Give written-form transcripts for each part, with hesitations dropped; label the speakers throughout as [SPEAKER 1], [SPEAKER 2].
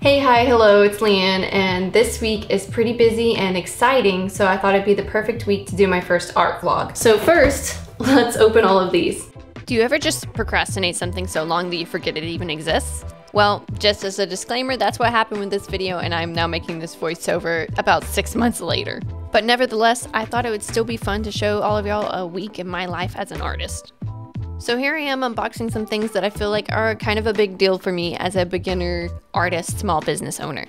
[SPEAKER 1] Hey, hi, hello, it's Leighann, and this week is pretty busy and exciting, so I thought it'd be the perfect week to do my first art vlog. So first, let's open all of these.
[SPEAKER 2] Do you ever just procrastinate something so long that you forget it even exists? Well, just as a disclaimer, that's what happened with this video, and I'm now making this voiceover about 6 months later. But nevertheless, I thought it would still be fun to show all of y'all a week in my life as an artist. So here I am unboxing some things that I feel like are kind of a big deal for me as a beginner artist, small business owner.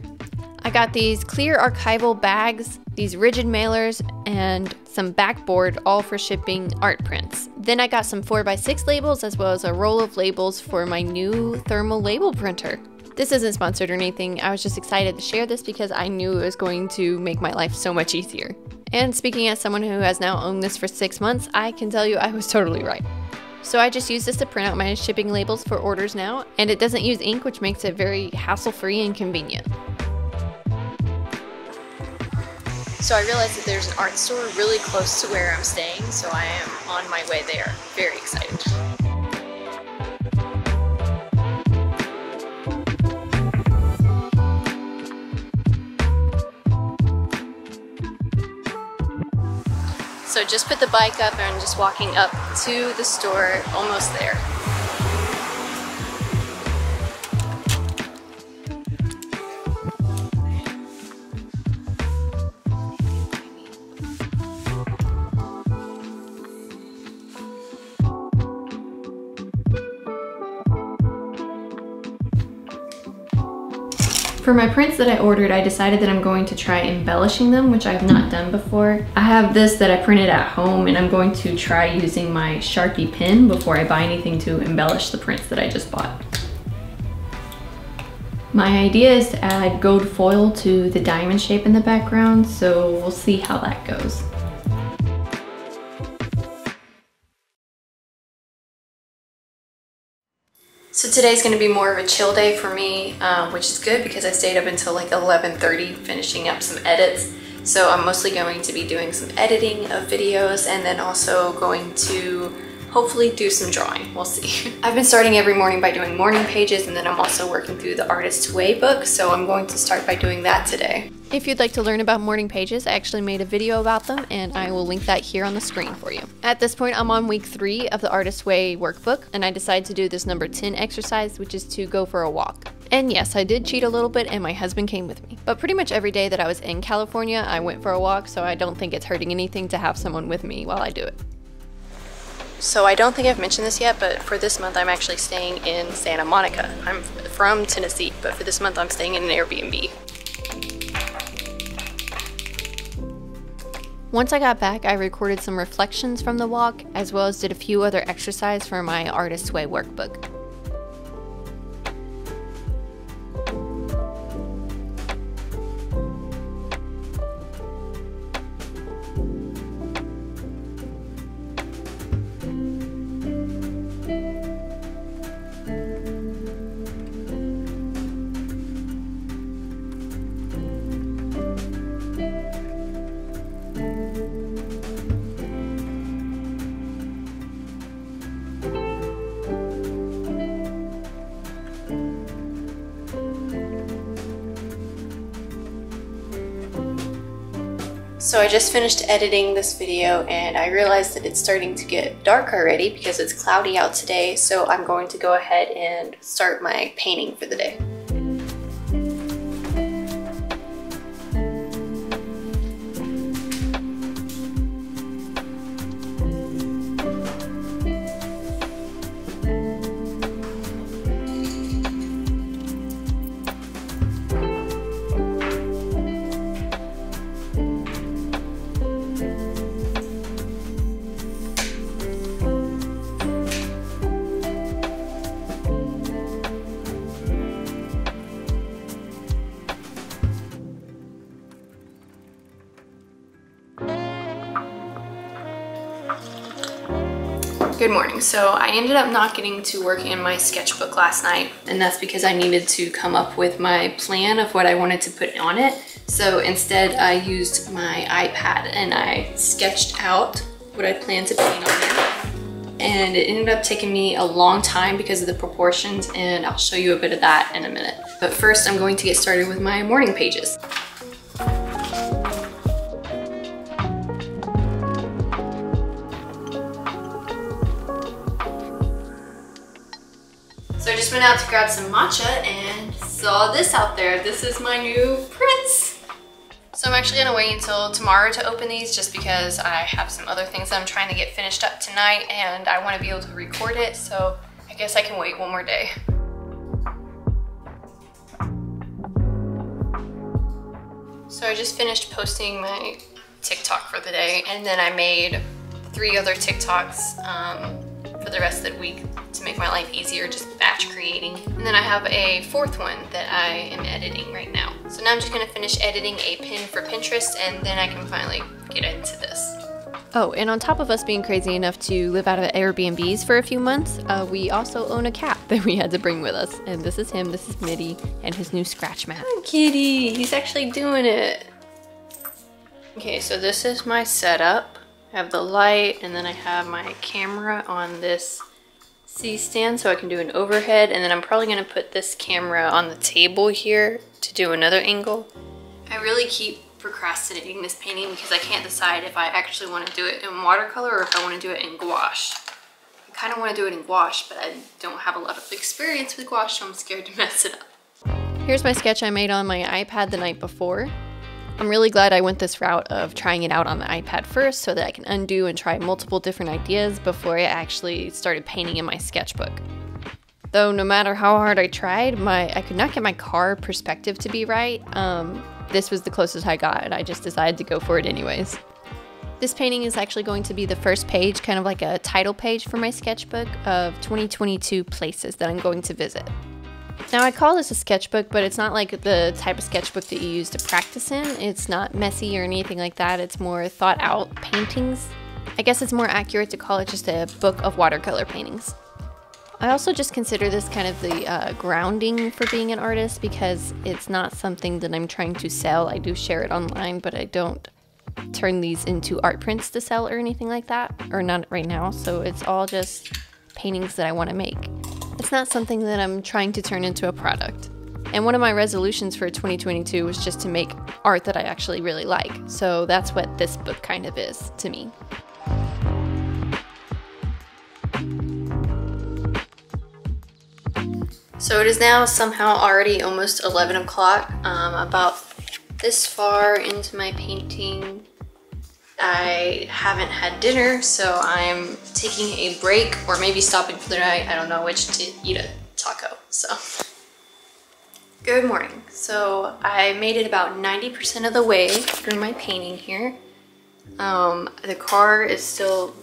[SPEAKER 2] I got these clear archival bags, these rigid mailers, and some backboard, all for shipping art prints. Then I got some 4x6 labels as well as a roll of labels for my new thermal label printer. This isn't sponsored or anything, I was just excited to share this because I knew it was going to make my life so much easier. And speaking as someone who has now owned this for 6 months, I can tell you I was totally right. So I just use this to print out my shipping labels for orders now, and it doesn't use ink, which makes it very hassle-free and convenient. So I realized that there's an art store really close to where I'm staying, so I am on my way there. Very excited. So just put the bike up and I'm just walking up to the store, almost there.
[SPEAKER 1] For my prints that I ordered, I decided that I'm going to try embellishing them, which I've not done before. I have this that I printed at home, and I'm going to try using my Sharpie pen before I buy anything to embellish the prints that I just bought. My idea is to add gold foil to the diamond shape in the background, so we'll see how that goes. So today's going to be more of a chill day for me, which is good because I stayed up until like 11:30 finishing up some edits. So I'm mostly going to be doing some editing of videos and then also going to hopefully do some drawing. We'll see. I've been starting every morning by doing morning pages, and then I'm also working through the Artist's Way book, so I'm going to start by doing that today.
[SPEAKER 2] If you'd like to learn about morning pages, I actually made a video about them, and I will link that here on the screen for you. At this point, I'm on week 3 of the Artist's Way workbook, and I decided to do this number 10 exercise, which is to go for a walk. And yes, I did cheat a little bit, and my husband came with me. But pretty much every day that I was in California, I went for a walk, so I don't think it's hurting anything to have someone with me while I do it. So I don't think I've mentioned this yet, but for this month I'm actually staying in Santa Monica. I'm from Tennessee, but for this month I'm staying in an Airbnb. Once I got back, I recorded some reflections from the walk, as well as did a few other exercises for my Artist's Way workbook. So I just finished editing this video and I realized that it's starting to get dark already because it's cloudy out today, so I'm going to go ahead and start my painting for the day. Good morning. So I ended up not getting to work in my sketchbook last night, and that's because I needed to come up with my plan of what I wanted to put on it. So instead I used my iPad and I sketched out what I plan to paint on it.
[SPEAKER 1] and it ended up taking me a long time because of the proportions, and I'll show you a bit of that in a minute. But first, I'm going to get started with my morning pages. So I just went out to grab some matcha and saw this out there. This is my new prints. So I'm actually gonna wait until tomorrow to open these just because I have some other things that I'm trying to get finished up tonight and I wanna be able to record it, so I guess I can wait one more day. So I just finished posting my TikTok for the day, and then I made 3 other TikToks for the rest of the week to make my life easier, just batch creating. And then I have a 4th one that I am editing right now. So now I'm just gonna finish editing a pin for Pinterest, and then I can finally get into this.
[SPEAKER 2] Oh, and on top of us being crazy enough to live out of Airbnbs for a few months, we also own a cat that we had to bring with us. And this is him, this is Mitty, and his new scratch mat.
[SPEAKER 1] Hi, kitty, he's actually doing it. Okay, so this is my setup. I have the light, and then I have my camera on this C-stand so I can do an overhead, and then I'm probably gonna put this camera on the table here to do another angle. I really keep procrastinating this painting because I can't decide if I actually want to do it in watercolor or if I want to do it in gouache. I kind of want to do it in gouache, but I don't have a lot of experience with gouache, so I'm scared to mess it up.
[SPEAKER 2] Here's my sketch I made on my iPad the night before. I'm really glad I went this route of trying it out on the iPad first so that I can undo and try multiple different ideas before I actually started painting in my sketchbook. Though no matter how hard I tried, I could not get my car perspective to be right. This was the closest I got, and I just decided to go for it anyways. This painting is actually going to be the first page, kind of like a title page for my sketchbook of 2022 places that I'm going to visit. Now I call this a sketchbook, but it's not like the type of sketchbook that you use to practice in. It's not messy or anything like that. It's more thought out paintings. I guess it's more accurate to call it just a book of watercolor paintings. I also just consider this kind of the grounding for being an artist because it's not something that I'm trying to sell. I do share it online, but I don't turn these into art prints to sell or anything like that, or not right now. So it's all just paintings that I want to make. It's not something that I'm trying to turn into a product. And one of my resolutions for 2022 was just to make art that I actually really like. So that's what this book kind of is to me.
[SPEAKER 1] So it is now somehow already almost 11 o'clock. About this far into my painting. I haven't had dinner, so I'm taking a break or maybe stopping for the night. I don't know which to eat a taco, so. Good morning. So I made it about 90% of the way through my painting here. The car is still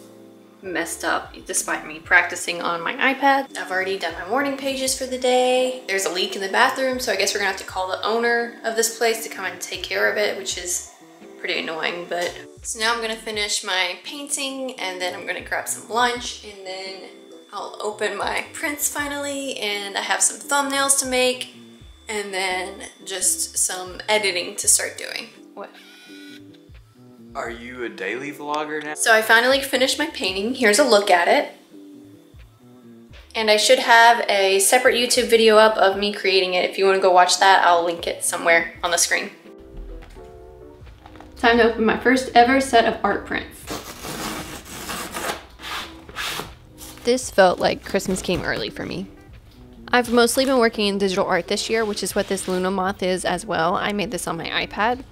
[SPEAKER 1] messed up despite me practicing on my iPad. I've already done my morning pages for the day. There's a leak in the bathroom, so I guess we're gonna have to call the owner of this place to come and take care of it, which is pretty annoying. But so now I'm gonna finish my painting, and then I'm gonna grab some lunch, and then I'll open my prints finally, and I have some thumbnails to make, and then just some editing to start doing. What?
[SPEAKER 3] Are you a daily vlogger now?
[SPEAKER 1] So I finally finished my painting. Here's a look at it. And I should have a separate YouTube video up of me creating it. If you want to go watch that, I'll link it somewhere on the screen. Time to open my first ever set of art prints.
[SPEAKER 2] This felt like Christmas came early for me. I've mostly been working in digital art this year, which is what this Luna moth is as well. I made this on my iPad.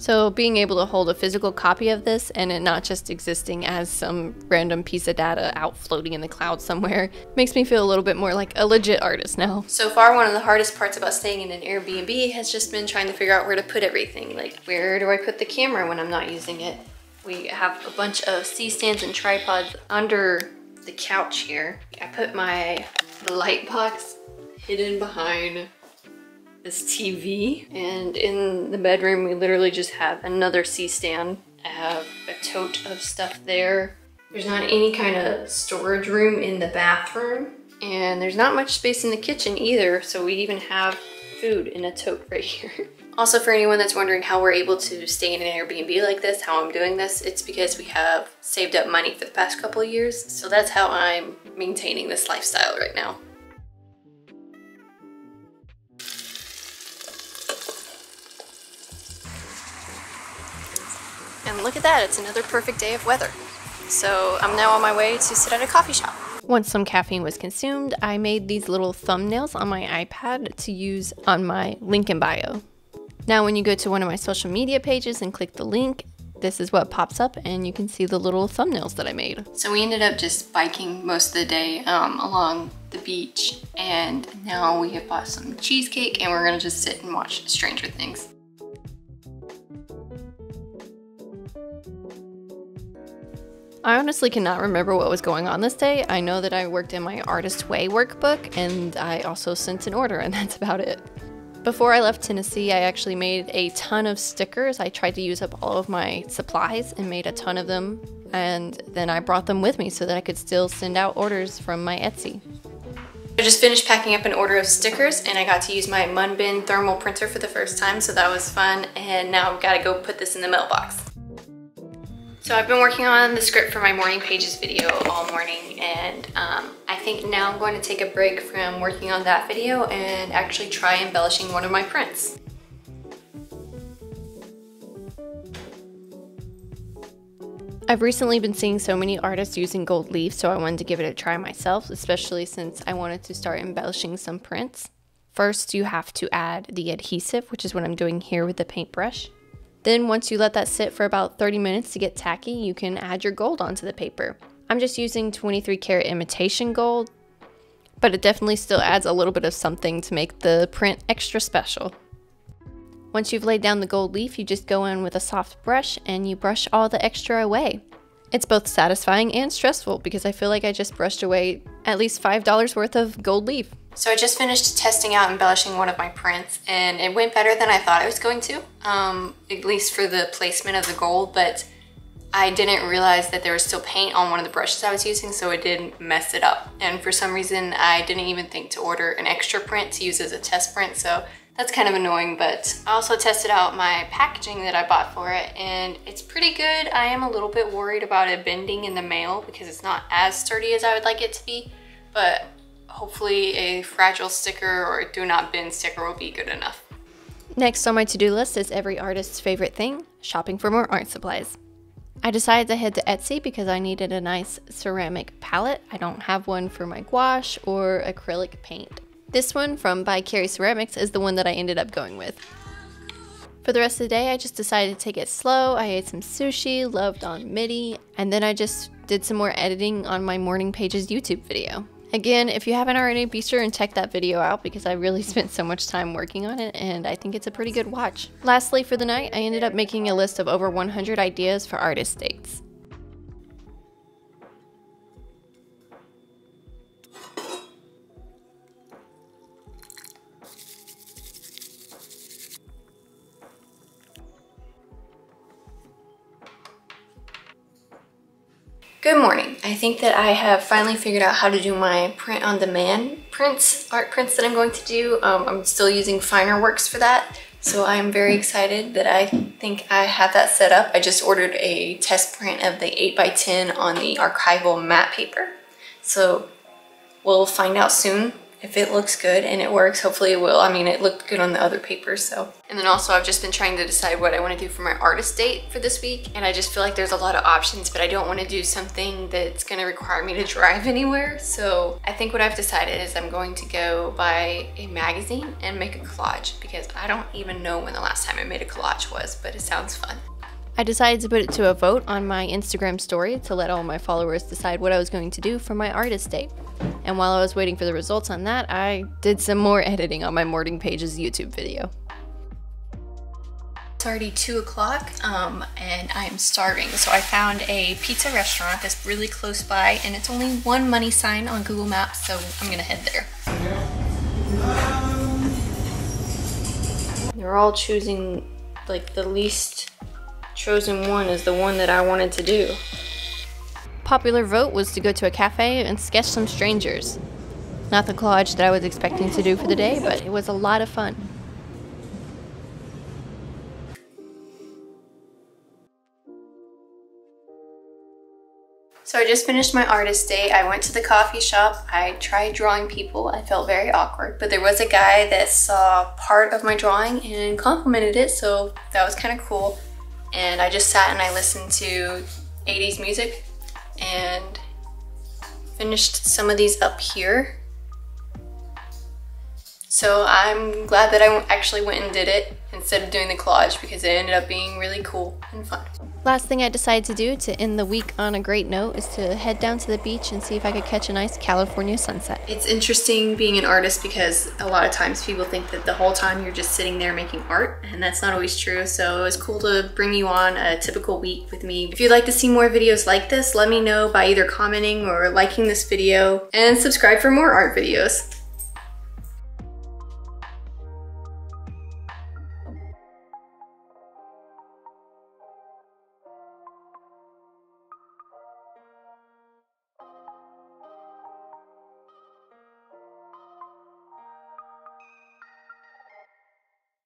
[SPEAKER 2] So being able to hold a physical copy of this and it not just existing as some random piece of data out floating in the cloud somewhere makes me feel a little bit more like a legit artist now.
[SPEAKER 1] So far, one of the hardest parts about staying in an Airbnb has just been trying to figure out where to put everything. Like, where do I put the camera when I'm not using it? We have a bunch of C-stands and tripods under the couch here. I put my light box hidden behind this TV, and in the bedroom we literally just have another C-stand. I have a tote of stuff there. There's not any kind of storage room in the bathroom, and there's not much space in the kitchen either, so we even have food in a tote right here. Also, for anyone that's wondering how we're able to stay in an Airbnb like this, how I'm doing this, it's because we have saved up money for the past couple of years. So that's how I'm maintaining this lifestyle right now. And look at that, it's another perfect day of weather. So I'm now on my way to sit at a coffee shop.
[SPEAKER 2] Once some caffeine was consumed, I made these little thumbnails on my iPad to use on my link in bio. Now when you go to one of my social media pages and click the link, this is what pops up and you can see the little thumbnails that I made.
[SPEAKER 1] So we ended up just biking most of the day along the beach, and now we have bought some cheesecake and we're gonna just sit and watch Stranger Things.
[SPEAKER 2] I honestly cannot remember what was going on this day. I know that I worked in my Artist Way workbook and I also sent an order, and that's about it. Before I left Tennessee, I actually made a ton of stickers. I tried to use up all of my supplies and made a ton of them, and then I brought them with me so that I could still send out orders from my Etsy.
[SPEAKER 1] I just finished packing up an order of stickers and I got to use my Munbin thermal printer for the first time, so that was fun, and now I've got to go put this in the mailbox. So I've been working on the script for my morning pages video all morning, and I think now I'm going to take a break from working on that video and actually try embellishing one of my prints.
[SPEAKER 2] I've recently been seeing so many artists using gold leaf, so I wanted to give it a try myself, especially since I wanted to start embellishing some prints. First, you have to add the adhesive, which is what I'm doing here with the paintbrush. Then once you let that sit for about 30 minutes to get tacky, you can add your gold onto the paper. I'm just using 23 karat imitation gold, but it definitely still adds a little bit of something to make the print extra special. Once you've laid down the gold leaf, you just go in with a soft brush and you brush all the extra away. It's both satisfying and stressful because I feel like I just brushed away at least $5 worth of gold leaf.
[SPEAKER 1] So I just finished testing out embellishing one of my prints, and it went better than I thought it was going to, at least for the placement of the gold, but I didn't realize that there was still paint on one of the brushes I was using, so it did mess it up. And for some reason, I didn't even think to order an extra print to use as a test print, so that's kind of annoying. But I also tested out my packaging that I bought for it, and it's pretty good. I am a little bit worried about it bending in the mail because it's not as sturdy as I would like it to be, but hopefully a fragile sticker or a do not bend sticker will be good enough.
[SPEAKER 2] Next on my to-do list is every artist's favorite thing, shopping for more art supplies. I decided to head to Etsy because I needed a nice ceramic palette. I don't have one for my gouache or acrylic paint. This one from By Carrie Ceramics is the one that I ended up going with. For the rest of the day, I just decided to take it slow. I ate some sushi, loved on MIDI, and then I just did some more editing on my Morning Pages YouTube video. Again, if you haven't already, be sure and check that video out because I really spent so much time working on it and I think it's a pretty good watch. Lastly, for the night, I ended up making a list of over 100 ideas for artist dates.
[SPEAKER 1] Good morning. I think that I have finally figured out how to do my print-on-demand prints, art prints that I'm going to do. I'm still using Finer Works for that, so I'm very excited that I think I have that set up. I just ordered a test print of the 8x10 on the archival matte paper, so we'll find out soon if it looks good and it works. Hopefully it will. I mean, it looked good on the other papers, so. And then also I've just been trying to decide what I want to do for my artist date for this week, and I just feel like there's a lot of options, but I don't want to do something that's going to require me to drive anywhere. So I think what I've decided is I'm going to go buy a magazine and make a collage, because I don't even know when the last time I made a collage was, but it sounds fun.
[SPEAKER 2] I decided to put it to a vote on my Instagram story to let all my followers decide what I was going to do for my artist date. And while I was waiting for the results on that, I did some more editing on my Morning Pages YouTube video.
[SPEAKER 1] It's already 2 o'clock and I'm starving. So I found a pizza restaurant that's really close by, and it's only one money sign on Google Maps, so I'm gonna head there. They're all choosing like the least chosen one is the one that I wanted to do.
[SPEAKER 2] Popular vote was to go to a cafe and sketch some strangers. Not the collage that I was expecting to do for the day, but it was a lot of fun.
[SPEAKER 1] So I just finished my artist day. I went to the coffee shop. I tried drawing people. I felt very awkward, but there was a guy that saw part of my drawing and complimented it, so that was kind of cool. And I just sat and I listened to 80s music and finished some of these up here. So I'm glad that I actually went and did it instead of doing the collage because it ended up being really cool and fun.
[SPEAKER 2] Last thing I decided to do to end the week on a great note is to head down to the beach and see if I could catch a nice California sunset.
[SPEAKER 1] It's interesting being an artist because a lot of times people think that the whole time you're just sitting there making art, and that's not always true. So it was cool to bring you on a typical week with me. If you'd like to see more videos like this, let me know by either commenting or liking this video, and subscribe for more art videos.